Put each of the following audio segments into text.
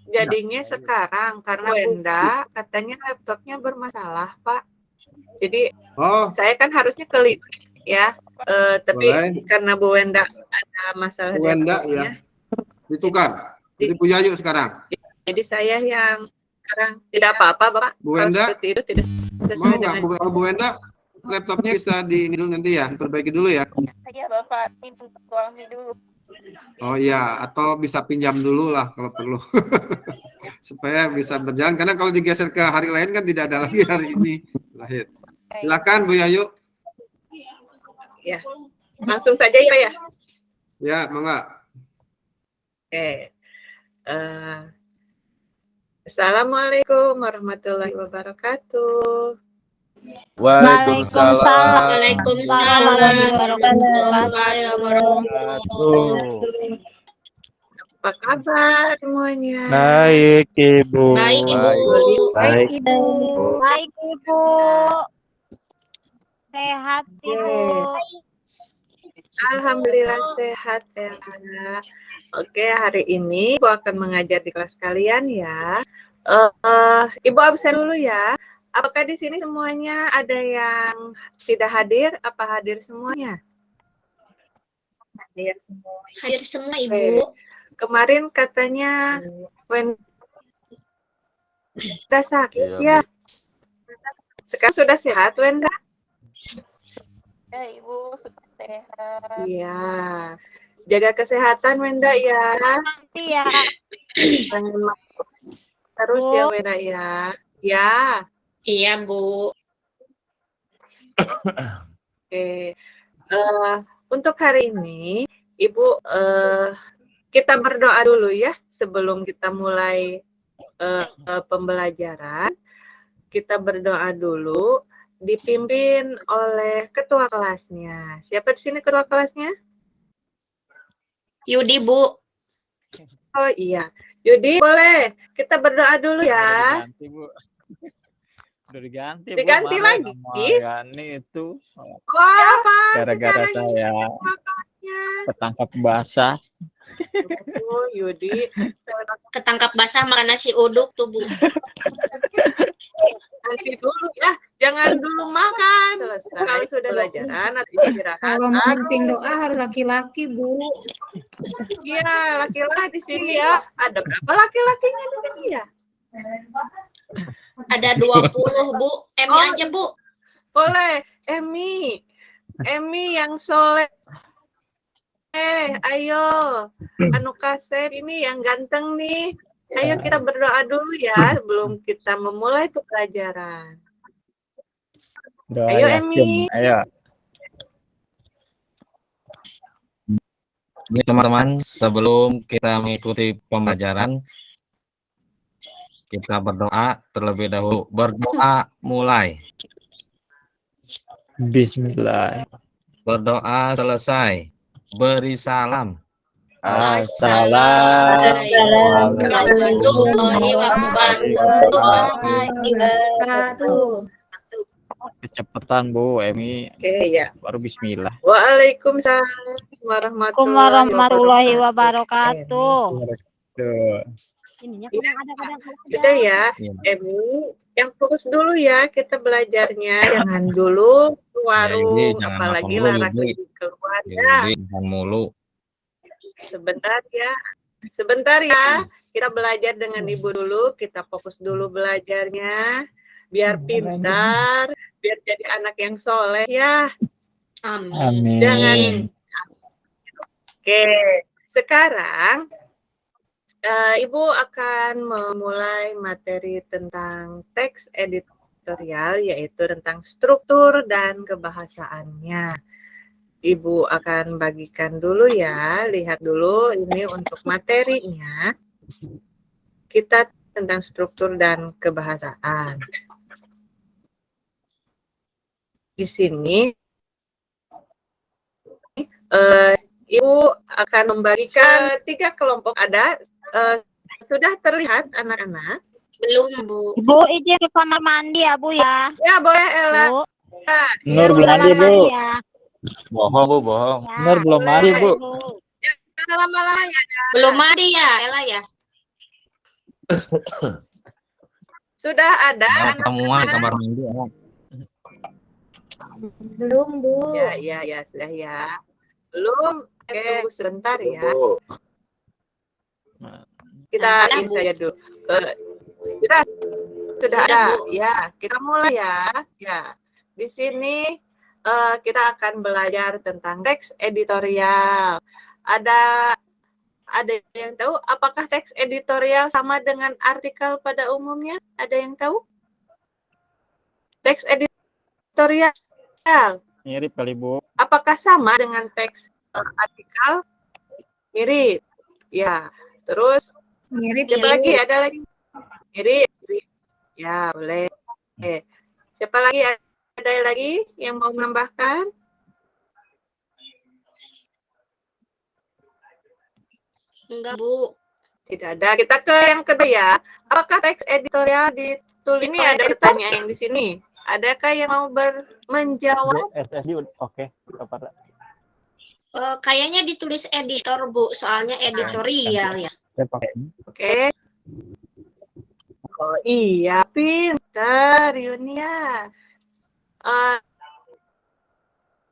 jadinya sekarang karena Bunda katanya laptopnya bermasalah, Pak. Jadi saya kan harusnya ke ya, tapi boleh. karena Bu Wenda ada masalah Bu Wenda laptopnya, ya, ditukar. Jadi Bu Yayu sekarang. jadi saya yang sekarang tidak apa-apa, Bapak. Bu Kalau Wenda, seperti itu tidak mau sesuai nggak? dengan Kalau Bu Wenda, laptopnya bisa di ini dulu nanti ya, perbaiki dulu ya. Iya Bapak, ini suami dulu. Oh iya, atau bisa pinjam dulu lah kalau perlu. Supaya bisa berjalan, karena kalau digeser ke hari lain kan tidak ada lagi hari ini lahir. Silakan Bu Yayu. ya. Langsung saja ya. Ya, mangga. Oke. Assalamualaikum warahmatullahi wabarakatuh. Waalaikumsalam. Waalaikumsalam warahmatullahi wabarakatuh. Apa kabar semuanya? Baik, Ibu. Baik, Ibu. Baik, Ibu. Baik, Ibu. Sehat, Ibu. Alhamdulillah sehat ya. Oke, hari ini Ibu akan mengajar di kelas kalian ya. Ibu absen dulu ya. Apakah di sini semuanya ada yang tidak hadir? Apa hadir semuanya? Hadir semua. Hadir semua, Ibu. Kemarin katanya Wenda sakit ya. Sekarang sudah sehat, Wenda? Ya, Ibu, sudah sehat. Iya. Jaga kesehatan, Wenda ya. Iya. Jangan mabuk terus ya, Wenda ya. Ya. Iya, Bu. Oke. Untuk hari ini, Ibu, kita berdoa dulu ya sebelum kita mulai pembelajaran. Kita berdoa dulu, dipimpin oleh ketua kelasnya. Siapa di sini ketua kelasnya? Yudi, Bu. Oh iya, Yudi boleh. Kita berdoa dulu ya. Diganti, Bu. Udah diganti, Bu. Diganti Mana lagi? nama Gani itu. Wah, apa? Gara-gara Sekarang saya makanya. ketangkap basah. Oh, Yudi. Ketangkap basah makan nasi uduk tuh, Bu. Nanti dulu ya, jangan dulu makan. Selesai. Kalau sudah pelajaran atau istirahat. Kalau memimpin doa harus laki-laki, Bu. Iya, laki-laki di sini ya. Ada berapa laki-lakinya di sini ya? Ada 20, Bu. Emi aja, Bu. Boleh, Emi. Emi yang soleh. Ayo. Anu Kasep ini yang ganteng nih. Ayo kita berdoa dulu ya sebelum kita memulai pelajaran. Doa Ayo, Yasin. Emi. Ayo. Ini teman-teman, sebelum kita mengikuti pembelajaran, kita berdoa terlebih dahulu. Berdoa mulai. Bismillah. Berdoa selesai. Beri salam. Assalamualaikum warahmatullahi wabarakatuh. Kecepatan, Bu. Emi Oke, ya. baru bismillah. Waalaikumsalam warahmatullahi wabarakatuh. Tuh. Ininya kadang-kadang Gitu ya, Emi, yang fokus dulu ya kita belajarnya. Jangan dulu ke warung, jangan apalagi makan mulu, larang Yudi. pergi keluar ya. Jangan mulu. Sebentar ya. Kita belajar dengan Ibu dulu, kita fokus dulu belajarnya. Biar pintar, biar jadi anak yang soleh ya. Amin. Jangan. Oke, sekarang Ibu akan memulai materi tentang teks editorial, yaitu tentang struktur dan kebahasaannya. Ibu akan bagikan dulu ya, lihat dulu ini untuk materinya. Kita tentang struktur dan kebahasaan. Di sini, Ibu akan membagikan 3 kelompok. Ada sudah terlihat anak-anak? Belum, Bu. Ibu izin ke kamar mandi ya, Bu ya. Ya, boleh Ella. Bu. Nur belum mandi, Bu. Ya. Bohong, Bu, bohong. Ya. Nur belum mandi, Bu. Jangan lama-lama ya. Belum mandi ya, Ella ya? Sudah ada Nah, anak? ketemuan di kamar mandi. Ya. Belum, Bu. Ya, sudah ya. Belum. Oke, tunggu sebentar ya. Kita Sudah, ini Bu. saja dulu. Kita sudah Sudah, ada. Bu. Ya, kita mulai ya. Ya. Di sini kita akan belajar tentang teks editorial. Ada yang tahu apakah teks editorial sama dengan artikel pada umumnya? Ada yang tahu? Teks editorial Mirip kali, Bu. apakah sama dengan teks artikel? Mirip. Ya. Terus Mirip. siapa lagi? Ada lagi? Mirip. Ya, boleh. Siapa lagi? Ada lagi yang mau menambahkan? Enggak, Bu. Tidak ada. Kita ke yang kedua ya. Apakah teks editorial ditulis? Ini ada pertanyaan yang di sini. Adakah yang mau menjawab? SSD oke. Dapat. Kayaknya ditulis editor, Bu. Soalnya editorial ya. Saya pakai ini. Oke. Oh iya, pintar Yunia.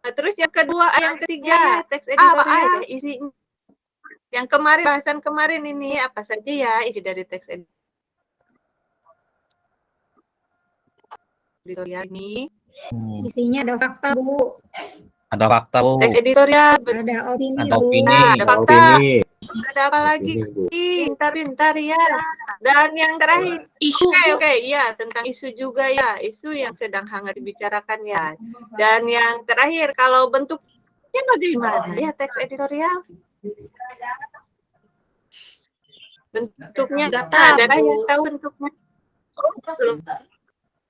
Terus yang kedua, yang ketiga, teks editorial isinya. Yang kemarin, bahasan kemarin ini apa saja ya isi dari teks editorial ini? Isinya ada fakta, Bu. Ada fakta, Bu. Teks editorial, Ada opini, Ada Bu. opini. ada fakta, ada apa lagi? Pintar ya. Dan yang terakhir, Isu, Bu. oke, iya tentang isu juga ya, isu yang sedang hangat dibicarakan ya. Dan yang terakhir, kalau bentuknya bagaimana ya teks editorial? Bentuknya Nggak tahu. ada yang tahu bentuknya? Oh,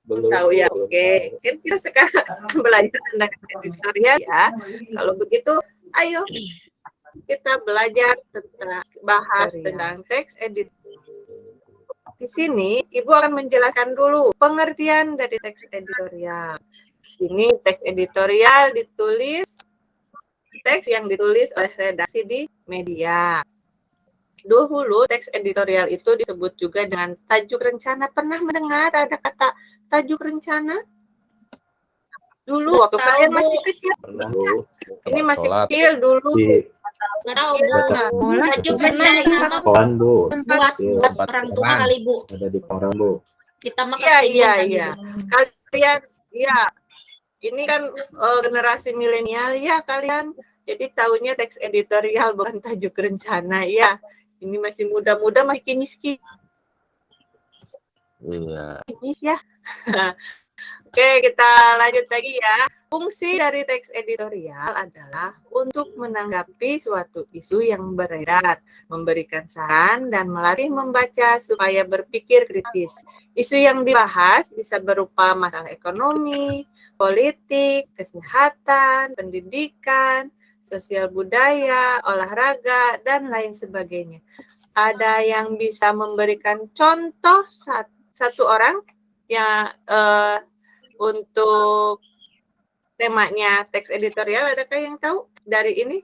belum tahu ya. Oke, kita sekarang belajar tentang editorial ya. Kalau begitu, ayo kita belajar tentang tentang teks editorial. Di sini Ibu akan menjelaskan dulu pengertian dari teks editorial. Di sini teks editorial ditulis teks yang ditulis oleh redaksi di media. Dahulu teks editorial itu disebut juga dengan tajuk rencana. Pernah mendengar ada kata tajuk rencana? Dulu waktu Tahu, kalian Bu. masih kecil. Ini masih Sholat. kecil dulu. Nggak tahu, Bu. Sholat. Tajuk rencana nama Koran, Bu. buat orang tua Koran. kali, Bu. Ada di koran, Bu. Kita mah Iya. kekinian kan, Bu. Kalian, ya, ini kan generasi milenial ya kalian. Jadi tahunya teks editorial bukan tajuk rencana ya. Ini masih muda-muda, masih kinis Iya. ya. Oke, kita lanjut lagi ya. Fungsi dari teks editorial adalah untuk menanggapi suatu isu yang beredar, memberikan saran, dan melatih membaca supaya berpikir kritis. Isu yang dibahas bisa berupa masalah ekonomi, politik, kesehatan, pendidikan, sosial budaya, olahraga, dan lain sebagainya. Ada yang bisa memberikan contoh satu orang yang untuk temanya teks editorial, adakah yang tahu dari ini?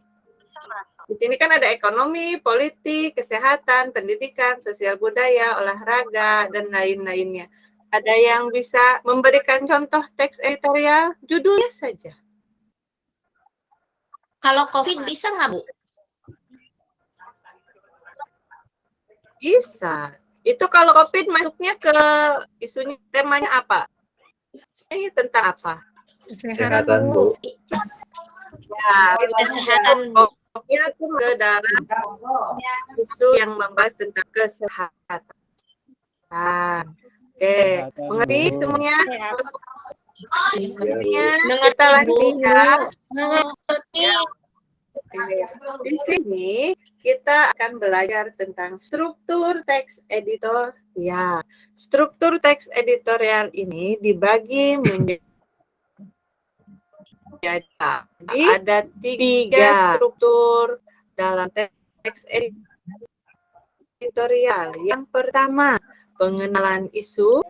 Di sini kan ada ekonomi, politik, kesehatan, pendidikan, sosial budaya, olahraga, dan lain-lainnya. Ada yang bisa memberikan contoh teks editorial? Judulnya saja. Kalau COVID bisa nggak, Bu? Bisa. Itu kalau COVID masuknya ke isunya, temanya apa? Ini tentang apa? Kesehatan, Bu. Ya, Kesehatan, Bu. COVID itu ke dalam isu yang membahas tentang kesehatan. Oke, mengerti semuanya? Mengertinya? Kita lanjut ya. Mengerti. Di sini kita akan belajar tentang struktur teks editorial. Struktur teks editorial ini dibagi menjadi ada 3 struktur dalam teks editorial. Yang pertama, pengenalan isu.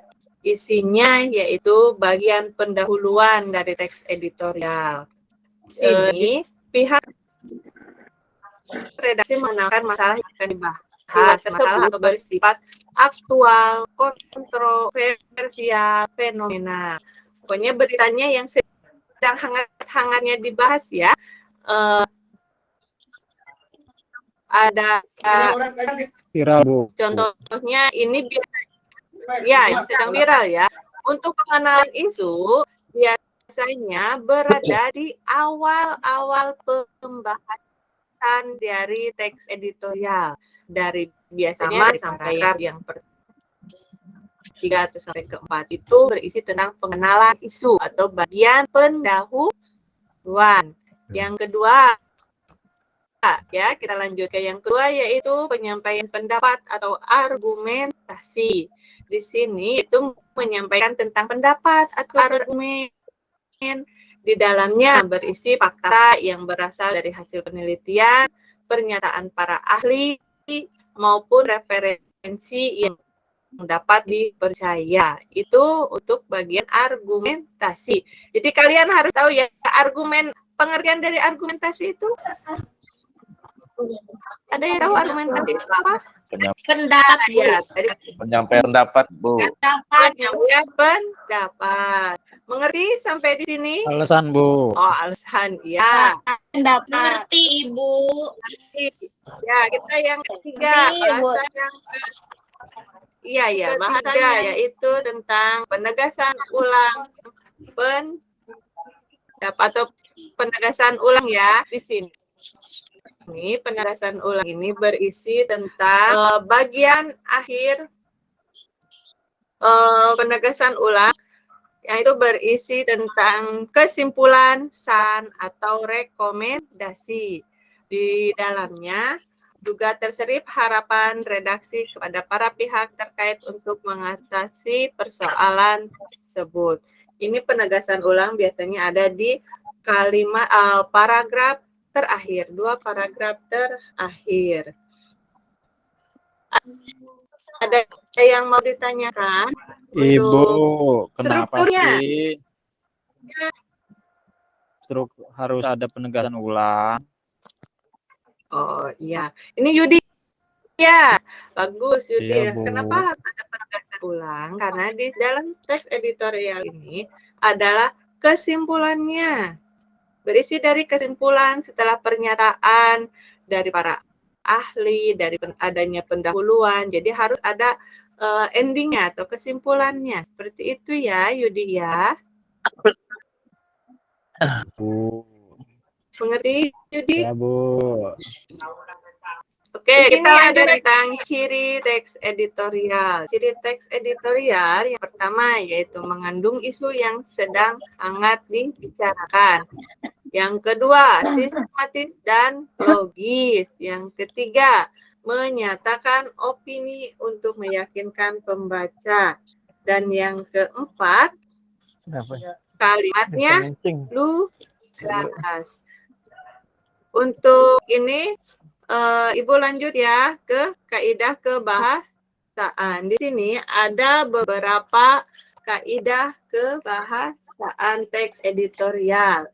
Isinya yaitu bagian pendahuluan dari teks editorial. Di sini pihak redaksi mengenalkan masalah yang akan dibahas. masalah atau bersifat aktual, kontroversial, fenomena. Pokoknya beritanya yang sedang hangat-hangatnya dibahas ya. Ada Viral, Bu. contohnya ini ya yang sedang viral ya. Untuk pengenalan isu biasanya berada di awal-awal pembahasan dari teks editorial, dari biasanya sampai yang ketiga atau sampai keempat itu berisi tentang pengenalan isu atau bagian pendahuluan. Yang kedua ya, kita lanjut ke yang kedua yaitu penyampaian pendapat atau argumentasi. Di sini itu menyampaikan tentang pendapat atau argumen. Di dalamnya berisi fakta yang berasal dari hasil penelitian, pernyataan para ahli, maupun referensi yang dapat dipercaya. Itu untuk bagian argumentasi. Jadi kalian harus tahu ya, pengertian dari argumentasi itu. Ada yang tahu argumentasi itu apa? Pendapat, Bu. Ya, tadi Penyampaian pendapat, Bu. penyampaian pendapat. Mengerti sampai di sini? Alasan, Bu. Oh, alasan. Ya. Mengerti, Ibu. Ya, kita yang ketiga, bahasa yang bahasanya yaitu tentang penegasan ulang pendapat atau penegasan ulang ya di sini. Ini penegasan ulang ini berisi tentang bagian akhir penegasan ulang yang itu berisi tentang kesimpulan, saran atau rekomendasi. Di dalamnya juga terselip harapan redaksi kepada para pihak terkait untuk mengatasi persoalan tersebut. Ini penegasan ulang biasanya ada di kalimat paragraf terakhir, 2 paragraf terakhir. Ada yang mau ditanyakan? Ibu, kenapa strukturnya? sih harus ada penegasan ulang? Oh iya, ini Yudi ya, bagus Yudi. Iya, Bu. Kenapa harus ada penegasan ulang? Karena di dalam teks editorial ini adalah kesimpulannya. Berisi dari kesimpulan setelah pernyataan dari para ahli, dari adanya pendahuluan. Jadi harus ada endingnya atau kesimpulannya. Seperti itu ya, Yudi ya. Bu. Mengerti, Yudi? Ya, Bu. Oke, kita lanjut tentang ciri teks editorial. Ciri teks editorial yang pertama yaitu mengandung isu yang sedang hangat dibicarakan. Yang kedua, sistematis dan logis. Yang ketiga, menyatakan opini untuk meyakinkan pembaca. Dan yang keempat, kalimatnya lugas. Untuk ini, Ibu lanjut ya ke kaidah kebahasaan. Di sini ada beberapa kaidah kebahasaan teks editorial.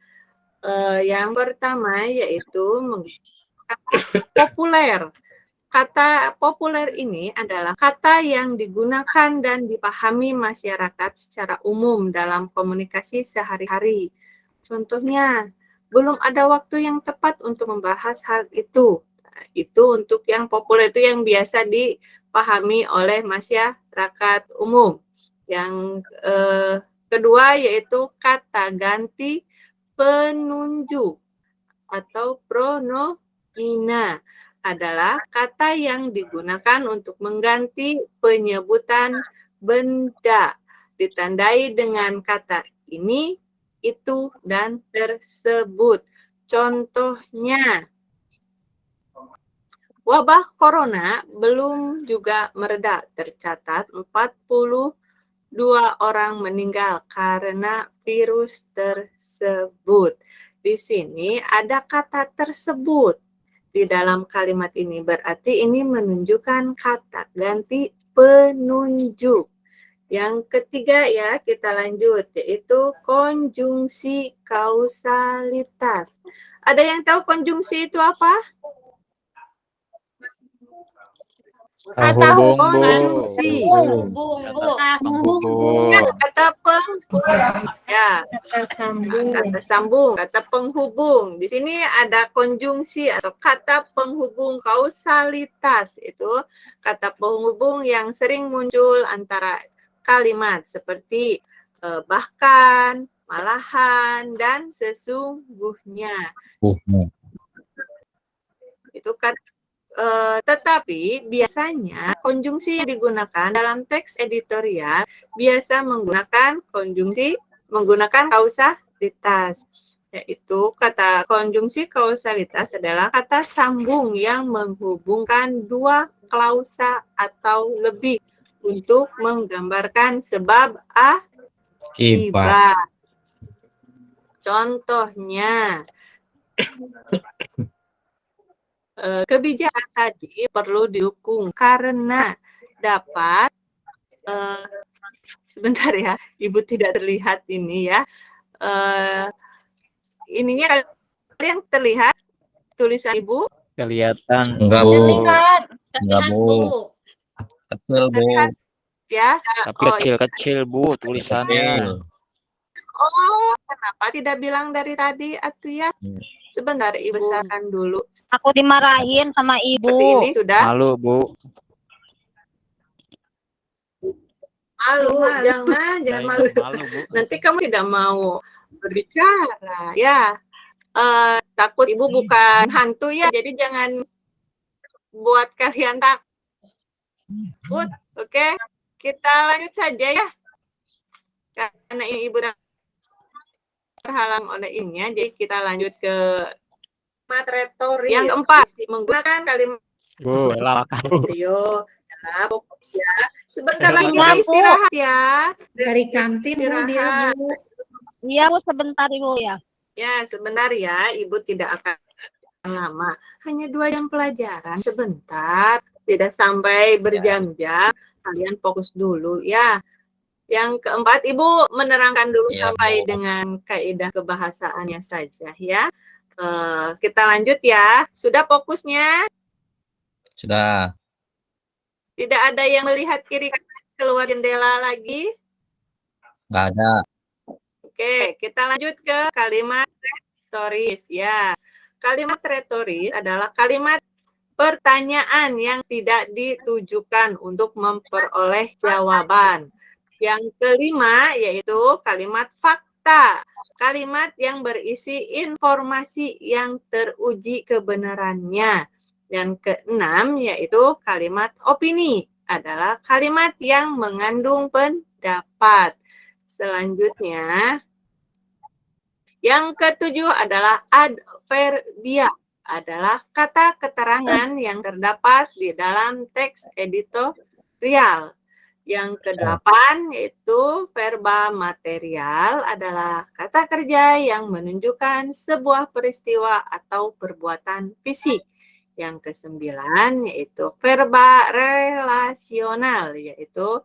Yang pertama yaitu populer. Kata populer ini adalah kata yang digunakan dan dipahami masyarakat secara umum dalam komunikasi sehari-hari. Contohnya, belum ada waktu yang tepat untuk membahas hal itu. Nah, itu untuk yang populer, itu yang biasa dipahami oleh masyarakat umum. Yang kedua yaitu kata ganti penunjuk atau pronomina adalah kata yang digunakan untuk mengganti penyebutan benda, ditandai dengan kata ini, itu, dan tersebut. Contohnya, wabah corona belum juga mereda. Tercatat 42 orang meninggal karena virus tersebut. Di sini ada kata tersebut di dalam kalimat ini, berarti ini menunjukkan kata ganti penunjuk. Yang ketiga ya, kita lanjut, yaitu konjungsi kausalitas. Ada yang tahu konjungsi itu apa? Kata hubung, Bu. konjungsi. Hubung, Bu. Penghubung. Kata penghubung. Ya, Kata sambung. kata sambung, kata penghubung. Di sini ada konjungsi atau kata penghubung kausalitas. Itu kata penghubung yang sering muncul antara kalimat seperti bahkan, malahan, dan sesungguhnya. Itu kan. Tetapi biasanya konjungsi yang digunakan dalam teks editorial biasa menggunakan kausalitas, yaitu kata konjungsi kausalitas adalah kata sambung yang menghubungkan dua klausa atau lebih untuk menggambarkan sebab akibat. Contohnya, kebijakan tadi perlu didukung karena dapat sebentar ya, Ibu tidak terlihat ini ya. Ininya kalian terlihat tulisan Ibu? Kelihatan. Enggak, Bu. Terlihat, Enggak, Bu. Kecil, Bu. Terlihat ya. Tapi kecil-kecil, Bu, tulisannya. Oh, kenapa tidak bilang dari tadi atuh ya? Sebentar, Ibu besarkan dulu. Aku dimarahin sama Seperti ibu. ini sudah. Malu, Bu. Malu, jangan malu. Malu, Bu. Nanti kamu tidak mau berbicara, ya. Takut Ibu bukan hantu ya, jadi jangan buat kalian takut. Oke, kita lanjut saja ya. Karena ini Ibu terhalang oleh ininya, jadi kita lanjut ke kalimat retoris. Yang keempat, menggunakan kalimat Bu, elak. Ayo, ya, fokus ya. Sebentar lagi kita istirahat ya. Dari kantin Bu dia Bu. Iya Bu, sebentar Ibu ya. Ya, sebentar ya. Ibu tidak akan lama. Hanya 2 jam pelajaran, sebentar. Tidak sampai berjam-jam. Kalian fokus dulu ya. Yang keempat, Ibu menerangkan dulu Ya, sampai Bu. dengan kaidah kebahasaannya saja ya. Kita lanjut ya. Sudah fokusnya? Sudah. Tidak ada yang melihat kiri kanan keluar jendela lagi? Enggak ada. Oke, kita lanjut ke kalimat retoris ya. Kalimat retoris adalah kalimat pertanyaan yang tidak ditujukan untuk memperoleh jawaban. Yang kelima yaitu kalimat fakta. Kalimat yang berisi informasi yang teruji kebenarannya. Dan keenam yaitu kalimat opini. Adalah kalimat yang mengandung pendapat. Selanjutnya, yang ketujuh adalah adverbia. Adalah kata keterangan yang terdapat di dalam teks editorial. Yang kedelapan yaitu verba material adalah kata kerja yang menunjukkan sebuah peristiwa atau perbuatan fisik. Yang kesembilan yaitu verba relasional, yaitu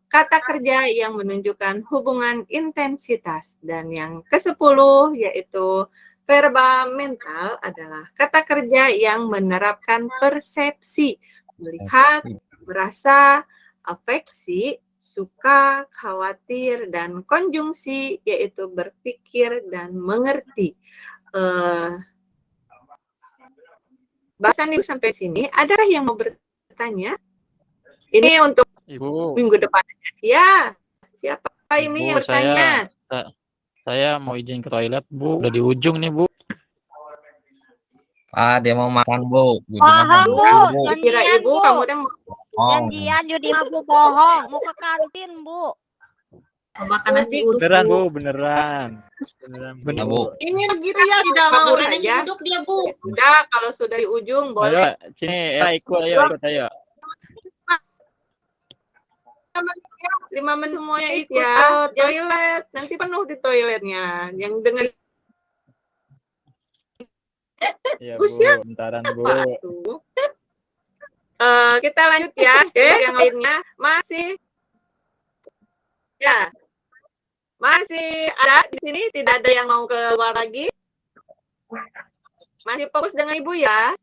kata kerja yang menunjukkan hubungan intensitas. Dan yang ke-10 yaitu verba mental adalah kata kerja yang menerapkan persepsi, melihat, merasa, afeksi, suka, khawatir, dan konjungsi yaitu berpikir dan mengerti. Bahasan Ibu sampai sini. Ada yang mau bertanya? Ini untuk Ibu. minggu depan. Ya, siapa ini yang bertanya? Saya mau izin ke toilet, Bu. Udah di ujung nih, Bu. Dia mau makan, Bu. Paham, Bu. Kira Janjian, Ibu Bu. kamu tuh Janjian Judi Bu bohong. Mau ke kantin, Bu. Makan nasi uduk. Beneran, Bu. Beneran. Beneran, Bu. Ini gitu ya, tidak mau Bagus nasi aja. uduk dia, Bu. Sudah, kalau sudah di ujung boleh. Ayo, sini. Ikut, ayo. 5 menit semuanya ikut ya. Toilet, nanti penuh di toiletnya. Yang dengan Iya, Bu. Siapa Bentaran, Bu. tuh? Kita lanjut ya. Oke, yang lainnya masih ya. Masih ada di sini, tidak ada yang mau keluar lagi. Masih fokus dengan Ibu ya.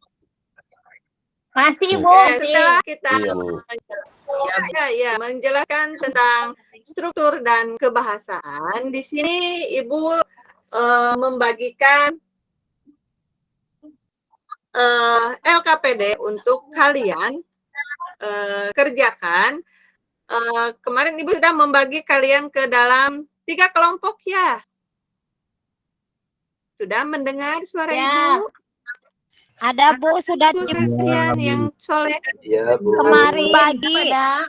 Masih, Bu. Oke, setelah kita Iya, Bu. menjelaskan tentang struktur dan kebahasaan, di sini Ibu membagikan LKPD untuk kalian kerjakan. Kemarin Ibu sudah membagi kalian ke dalam 3 kelompok ya. Sudah mendengar suara Ya. Ibu? Ada, Bu, sudah Bu kalian yang soleh. Iya, Bu. kemarin pagi. Ada.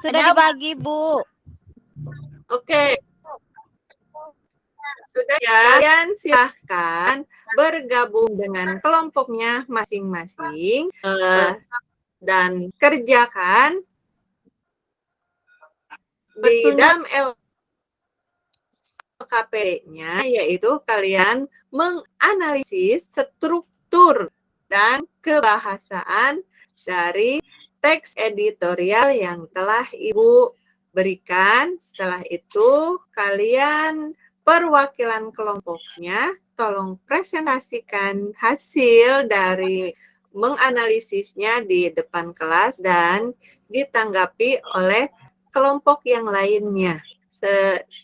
Sudah dibagi, Bu. Oke. Sudah ya. Kalian silahkan bergabung dengan kelompoknya masing-masing dan kerjakan di dalam LKP-nya, yaitu kalian menganalisis struktur dan kebahasaan dari teks editorial yang telah Ibu berikan. Setelah itu, kalian perwakilan kelompoknya tolong presentasikan hasil dari menganalisisnya di depan kelas dan ditanggapi oleh kelompok yang lainnya.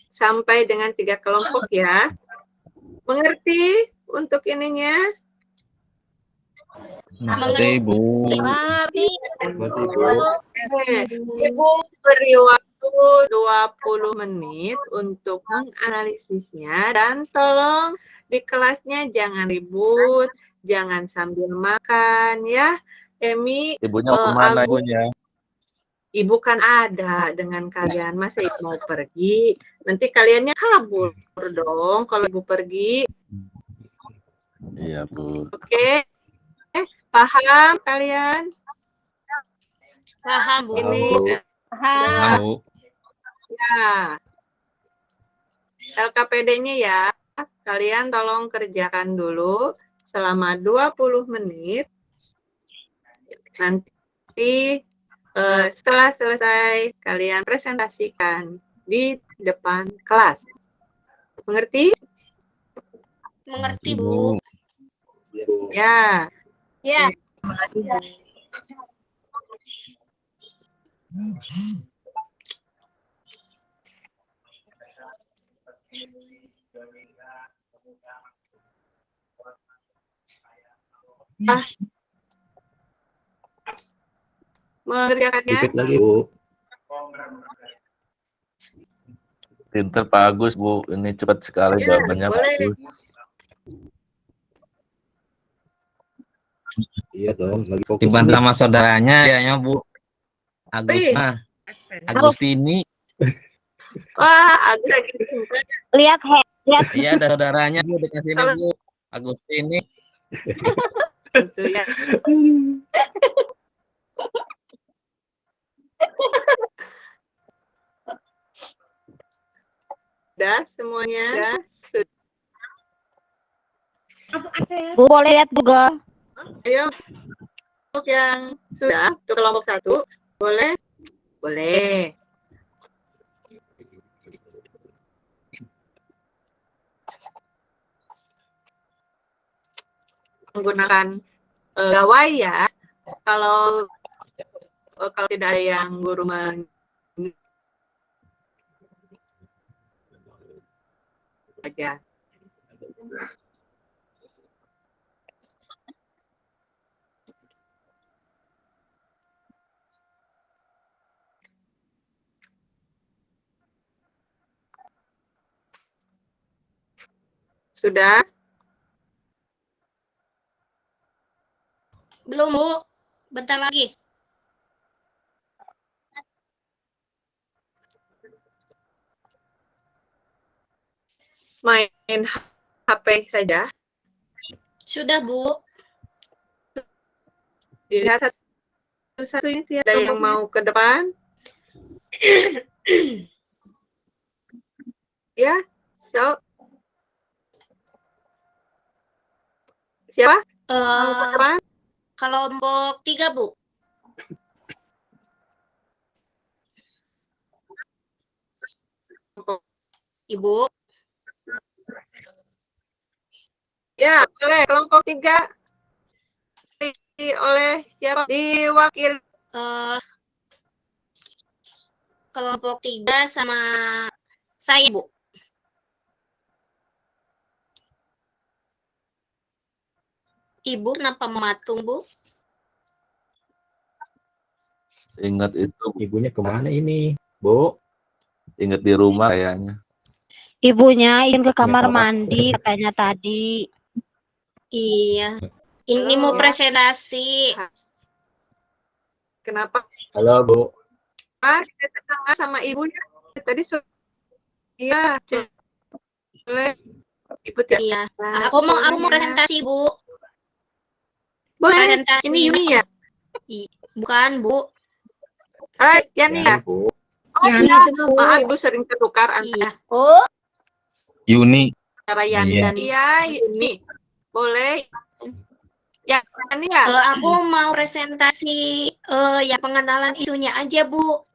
Sampai dengan 3 kelompok ya. Mengerti untuk ininya? Nanti, Bu. Ibu beri waktu 20 menit untuk menganalisisnya dan tolong di kelasnya jangan ribut, jangan sambil makan ya. Emi, Ibunya kemana ibunya? Ibu kan ada dengan kalian, masa Ibu mau pergi? Nanti kaliannya kabur dong kalau Ibu pergi. Iya, Bu. Oke? Paham kalian? Paham, Bu. Ini Paham, Bu. ya. LKPD-nya ya. Kalian tolong kerjakan dulu selama 20 menit. Nanti setelah selesai kalian presentasikan di depan kelas. Mengerti? Mengerti, Bu. Ya. Ya. Mengerjakannya? lagi, Bu. Pinter Pak Agus, Bu. Ini cepat sekali Ya, jawabannya, Pak boleh. Agus. Iya dong, lagi fokus Dibantu nih. sama saudaranya, ya, Bu. Wih. Agustini. Wah, Agus lagi pintar. Lihat, lihat. Iya, ada saudaranya, Bu, dekat sini, Kalau- Bu. Agustini. Gitu ya. Sudah semuanya? Sudah. Bu, boleh lihat juga. Ayo, untuk yang sudah, untuk kelompok 1, boleh? Boleh. Menggunakan gawai ya. Kalau tidak ada yang guru aja. Sudah? Belum, Bu. Bentar lagi. Main HP saja. Sudah, Bu. Dilihat satu-satu ini tidak ada yang mau ke depan. Ya, so. Siapa? Mau ke depan? Kelompok 3, Bu. Ibu. Ya, boleh. Kelompok 3. oleh siapa? Diwakili Kelompok 3 sama saya, Bu. Ibu kenapa mematung, Bu? Ingat itu, Ibunya kemana ini, Bu? ingat di rumah kayaknya. Ibunya ingin ke kamar Kenapa? mandi katanya tadi. Iya. Ini Halo. mau presentasi. kenapa Halo, Bu. kita ketemu sama ibunya? Tadi iya, boleh ikut ya. Iya. Aku mau presentasi, Bu. Boleh. Presentasi Ini Yuni ya? Bukan, Bu. Yani ya? Bu. Oh Yani iya. itu, Bu. Maaf, Bu sering tertukar Iya. Yuni. antara Yani Iya. dan Yuni. Boleh. Ya, Yani ya? Aku mau presentasi ya pengenalan isunya aja, Bu.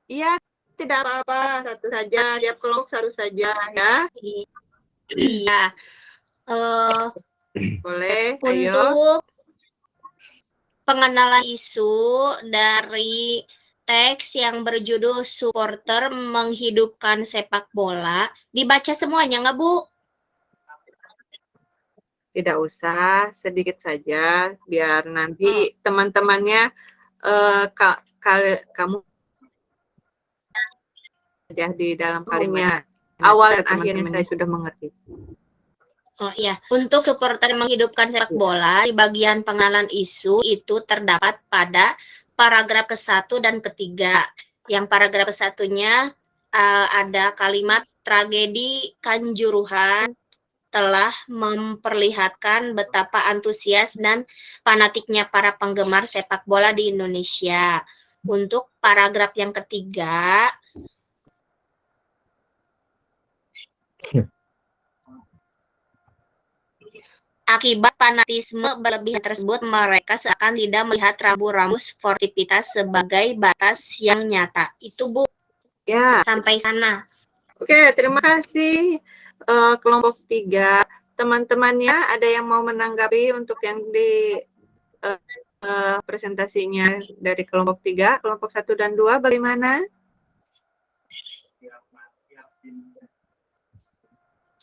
Iya, tidak apa-apa. Satu saja. Tiap kelompok satu saja ya. Iya. Boleh. Ayo. Untuk pengenalan isu dari teks yang berjudul Supporter Menghidupkan Sepak Bola, dibaca semuanya nggak, Bu? Tidak usah, sedikit saja. Biar nanti teman-temannya kamu saja di dalam kalimat. Awal dan akhirnya saya sudah mengerti. Oh iya, untuk supporter menghidupkan sepak bola, di bagian pengenalan isu itu terdapat pada paragraf ke-1 dan ke-3. Yang paragraf ke-1-nya ada kalimat tragedi Kanjuruhan telah memperlihatkan betapa antusias dan fanatiknya para penggemar sepak bola di Indonesia. Untuk paragraf yang ketiga, akibat fanatisme berlebihan tersebut, mereka seakan tidak melihat rambu-rambu sportivitas sebagai batas yang nyata. Itu, Bu. Ya. Sampai sana. Oke, terima kasih kelompok 3. Teman-temannya ada yang mau menanggapi untuk yang di presentasinya dari kelompok 3, kelompok 1 dan 2 bagaimana?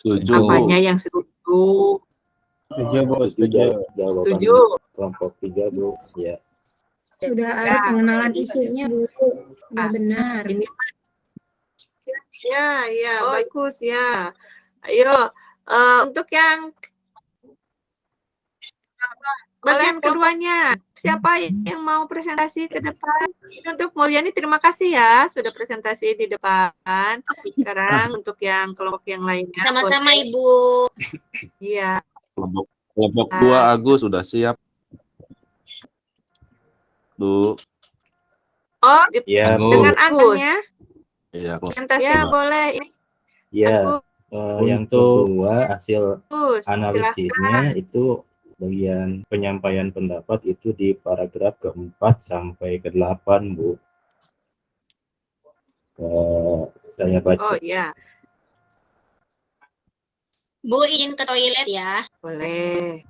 Setuju. Apanya yang setuju? Setuju, Bu. Setuju. Jawaban Setuju. kelompok 3, Bu. Ya. Sudah ada pengenalan isunya, Bu. Sudah benar. Ini ya, bagus ya. Ayo, untuk yang bagian keduanya, siapa yang mau presentasi ke depan? Untuk Mulyani, terima kasih ya sudah presentasi di depan. Sekarang untuk yang kelompok yang lainnya. Sama-sama, boleh. Ibu. Iya. Kelompok 2 Agus sudah siap. Tuh. Oh, Ya, Bu. dengan Agus ya? Iya, Presentasi ya, boleh. Ini Ya. Yang kedua, hasil Agus, analisisnya itu bagian penyampaian pendapat itu di paragraf ke-4 sampai ke-8, Bu. Saya baca. Oh iya, Bu, izin ke toilet ya. boleh.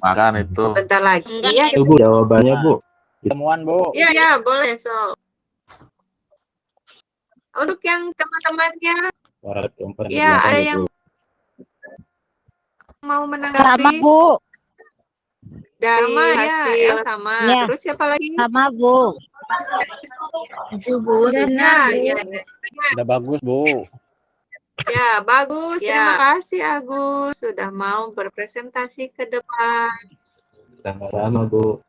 Makan itu. Bentar lagi Enggak, ya. Itu, Bu, jawabannya, Bu. Temuan, Bu. Iya, boleh. So, untuk yang teman-temannya, Paragraf ke-4 dan ya ke-8, ada Bu. yang mau Sama, menanggapi? Bu. Dari Sama, ya, ya. sama. Ya. Terus siapa lagi? Sama, Bu. Itu, Bu. Benar, Bu. Ya, Udah bagus, Bu. ya, bagus. Ya. Terima kasih Agus sudah mau berpresentasi ke depan. Sama-sama, Bu.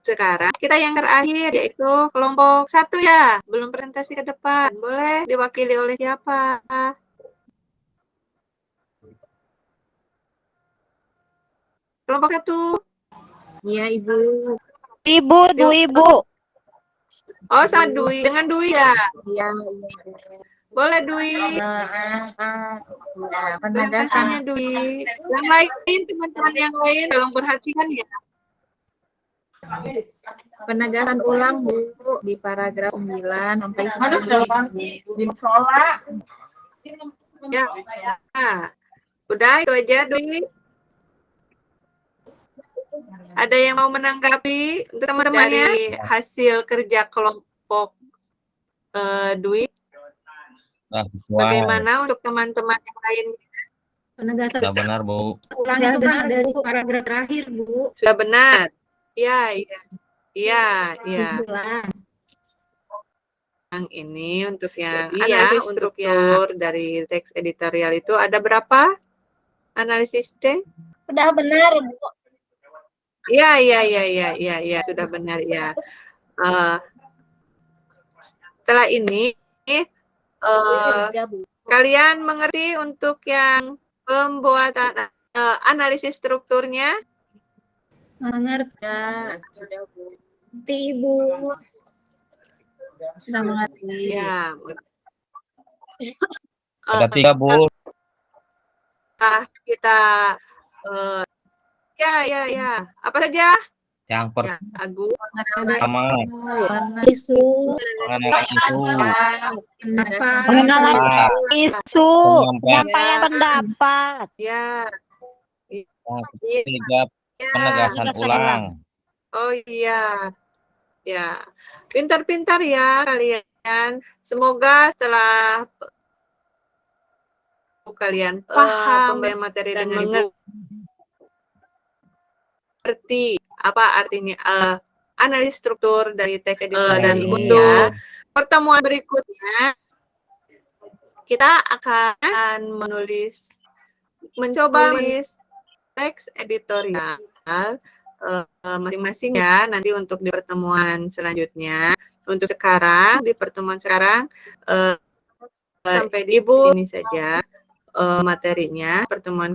Sekarang kita yang terakhir yaitu kelompok 1 ya, belum presentasi ke depan. Boleh diwakili oleh siapa? Kelompok 1. Iya, Ibu. Ibu, Ibu. Oh, sama Dwi. Dengan Dwi ya? Iya. Boleh Dwi. Presentasinya Dwi. Yang lain, teman-teman yang lain, tolong perhatikan ya. Penegasan ulang, Bu, di paragraf 9 sampai 10. Ya. Nah, Udah itu aja, Dwi. Ada yang mau menanggapi untuk teman-temannya dari hasil kerja kelompok Dwi? Nah, sesuai. Bagaimana untuk teman-teman yang lain? Penegasan Sudah benar, Bu. ulang itu kan dari paragraf terakhir, Bu. Sudah benar. Iya, iya. Iya, iya. Simpulan. Yang ini untuk yang analisis struktur dari teks editorial itu ada berapa? Analisis teks? Udah benar, Bu. Iya, iya, iya, iya, iya, iya, sudah benar ya. Setelah ini kalian mengerti untuk yang pembuatan analisis strukturnya? Mengerti. Ibu. Sudah mengerti. Ya. Ada 3, Bu. Kita ya. Apa saja? Yang Ya, Agung. pertama, Isu. pengenalan isu, Pengenalan isu, penyampaian, penyampaian pendapat. Ya. yang ketiga, penegasan ulang. Oh iya. Ya. Pintar-pintar ya kalian. Semoga setelah kalian paham materi dengan mengerti apa artinya analisis struktur dari teks editorial dan untuk pertemuan berikutnya kita akan mencoba menulis teks editorial masing-masing ya nanti untuk di pertemuan selanjutnya. Untuk sekarang di pertemuan sekarang sampai di sini saja materinya. Pertemuan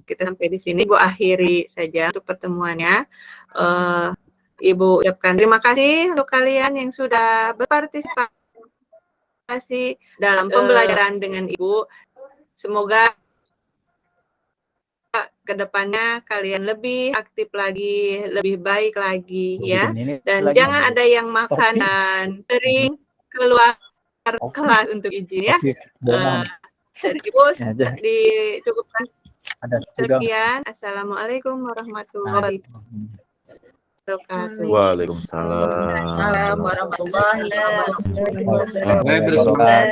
kita sampai di sini. Ibu akhiri saja untuk pertemuannya. Ibu ucapkan terima kasih untuk kalian yang sudah berpartisipasi dalam pembelajaran dengan Ibu. Semoga kedepannya kalian lebih aktif lagi, lebih baik lagi ya. Dan jangan ada yang makan dan sering keluar kelas untuk izin ya. Dan Ibu dicukupkan sekian. Assalamualaikum warahmatullahi wabarakatuh. Waalaikumsalam. Warahmatullahi wabarakatuh. Bersemangat.